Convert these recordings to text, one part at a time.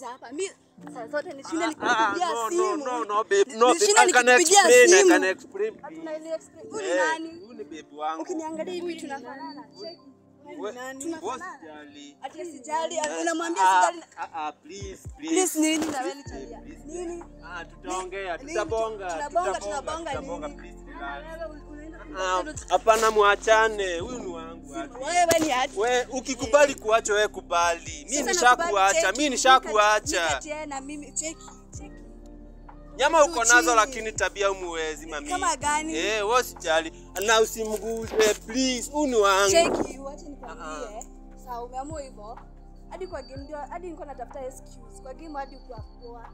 kuja hapa. Mimi saa zote nishinda nikupigia simu. No babe, no babe. I can explain. Huyu ni nani? Huyu ni babe wangu. Ukiniangalia hivi tunafanana. Cheki. Usijali. Ati sijali, unamwambia sijali. Please Nini na wewe nitabia? Nini? Tutaongea, tutabonga nini? Hapana muachane. Huyu ni wangu. Wewe ni aje? Wewe ukikubali kuacha wewe kubali. Mimi nishakuacha. Tena mimi cheki. Nyama uko nazo lakini tabia humuwezi mami. Kama gani? Wewe usijali. Na usimguze please. Huyu ni wangu. Cheki, wacha nikwambie. Sawa umeamua hivyo. Hadi kwa game ndio hadi niko natafuta excuse. Kwa game hadi kwa poa.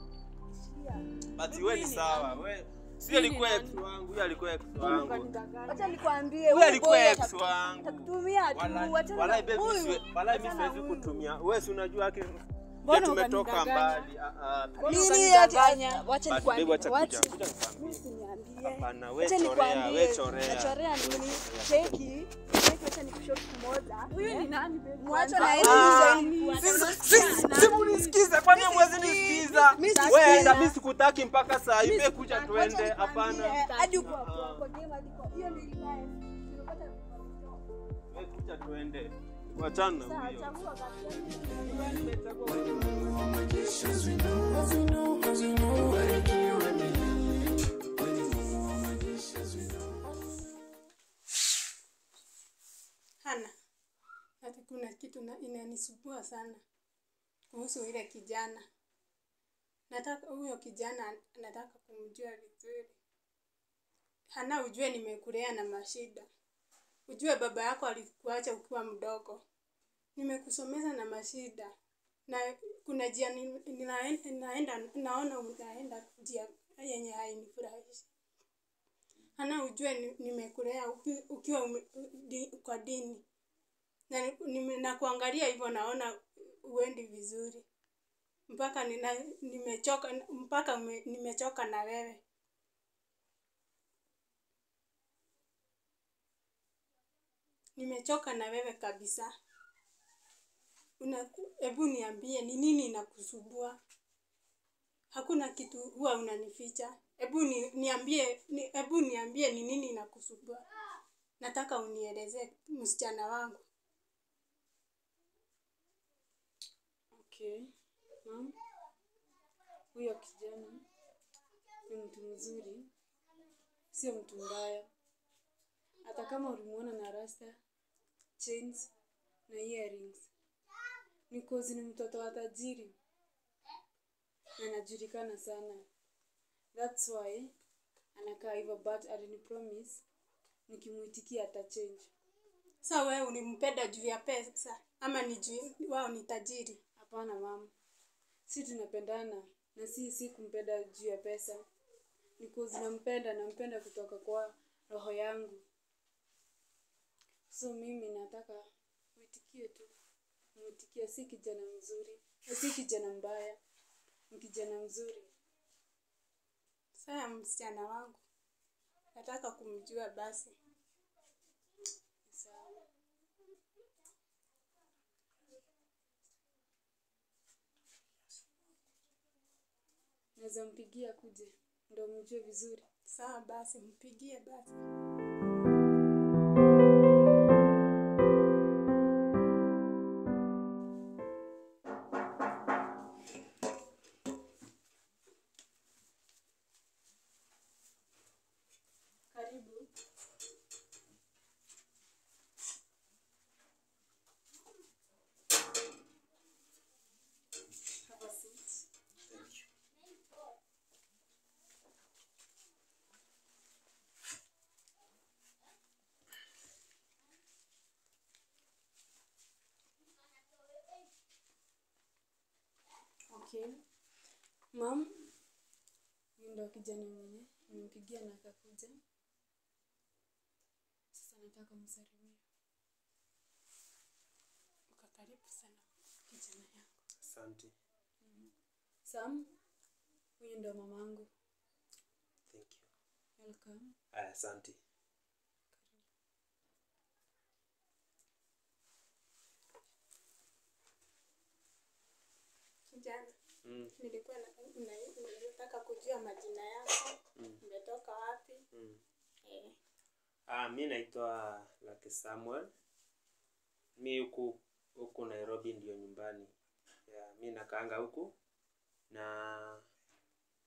But wewe ni sawa. Wewe si alikuwa ex wangu, yeye alikuwa ex wangu. Acha nikwambie wewe alikuwa ex wangu. Takutumia tu. Walai baby, walai mimi siwezi kutumia. Wewe si unajua yake tumetoka mbali. Nini atanya? Wacha nikwambie. Hapana, wewe chorea. Chorea nini? Cheki. Acha nikushow kimoja. Huyu ni nani baby? Mwacha na Simu nisikize, kwani mwezi nisikiza? Wewe enda mimi sikutaki mpaka saa hii. Wewe kuja tuende. Hapana. Hadi kwa game hadi kwa hiyo ndio ilibaya. Nimepata wewe kuja tuende. Wachana huyo. Hana, hata kuna kitu inanisumbua sana kuhusu ile kijana. Nataka huyo kijana nataka kumjua vizuri. Hana, ujue nimekulea na mashida. Ujue baba yako alikuacha ukiwa mdogo. Nimekusomeza na mashida. Na kuna njia naona unaenda njia yenye hainifurahishi. Hana, ujue nimekulea ukiwa kwa dini. Na kuangalia hivyo naona uendi vizuri. Mpaka nimechoka na wewe. Nimechoka na wewe kabisa. Hebu niambie ni nini inakusumbua? Hakuna kitu huwa unanificha. Hebu niambie ni nini inakusumbua. Nataka unielezee msichana wangu. Okay. Mom. Huyo kijana ni mtu mzuri. Sio mtu mbaya. Hata kama ulimuona na rasta, chains na earrings. Ni cause ni mtoto wa tajiri. Na anajulikana sana. That's why anakaa hivyo, but alinipromise nikimuitikia ata change. Sasa wewe unimpenda juu ya pesa ama ni juu wao ni tajiri? Hapana mama. Si tunapendana na si kumpenda juu ya pesa. Ni cause nampenda kutoka kwa roho yangu. So mimi nataka uitikie tu. Muitikie, si kijana mzuri, si kijana mbaya. Ni kijana mzuri. Sasa msichana wangu nataka kumjua basi. Sawa. Naweza mpigia kuje ndio mjue vizuri. Sawa basi, mpigie basi. Karibu. Have a seat. Thank you. Okay. Mom, ndio kijana mwenye nimempigia na akakuja. Sasa nataka msalimie. Karibu sana kijana yangu. Asante. Sam, huyu ndio mamangu. Thank you. Welcome. Asante. Kijana. Nilikuwa nataka kujua majina yako. Umetoka wapi? Mimi naitwa Lucky Samuel. Mimi huku Nairobi ndio nyumbani. Mimi nakaanga huku na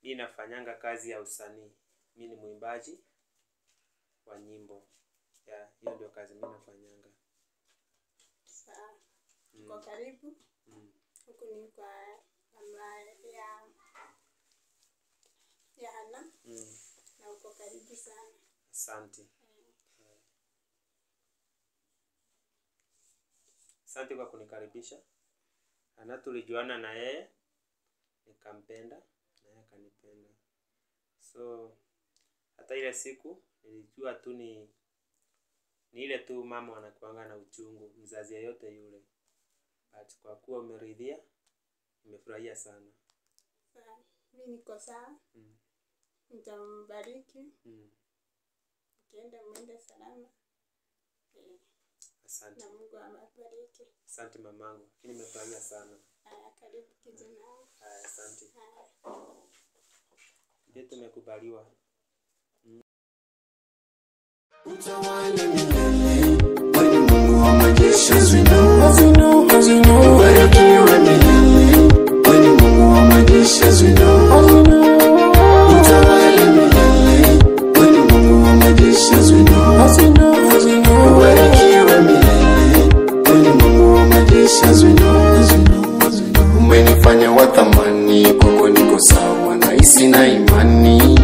mimi nafanyanga kazi ya usanii. Mimi ni mwimbaji wa nyimbo. Hiyo ndio kazi mimi nafanyanga. Sawa. Kwa karibu. Huku ni kwa mama ya Hana. Na uko karibu sana. Asante. Asante kwa kunikaribisha. Hana tulijuana na yeye, nikampenda na yeye akanipenda. So hata ile siku nilijua tu ni ile tu mama anakuanga na uchungu, mzazi yeyote yule. But kwa kuwa umeridhia, nimefurahia sana. Mimi niko sawa. Nitambariki. Ukienda mwende salama. Asante. Na Mungu awabariki. Asante mamangu. Lakini nimefurahia sana. Karibu kijana wangu. Asante. Ndio tumekubaliwa. Utawala milele, wewe Mungu wa majeshi, as we know. Ubarikiwe milele, wewe Mungu wa majeshi, as we know. Utawala milele, wewe Mungu wa majeshi, as we know. Ubarikiwe milele, wewe Mungu wa majeshi, as we know. Umenifanya wa thamani, kwako niko sawa na sina imani.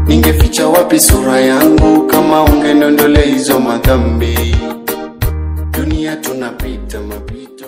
Ningeficha wapi sura yangu kama ungenondole hizo madhambi. Dunia tunapita mapito.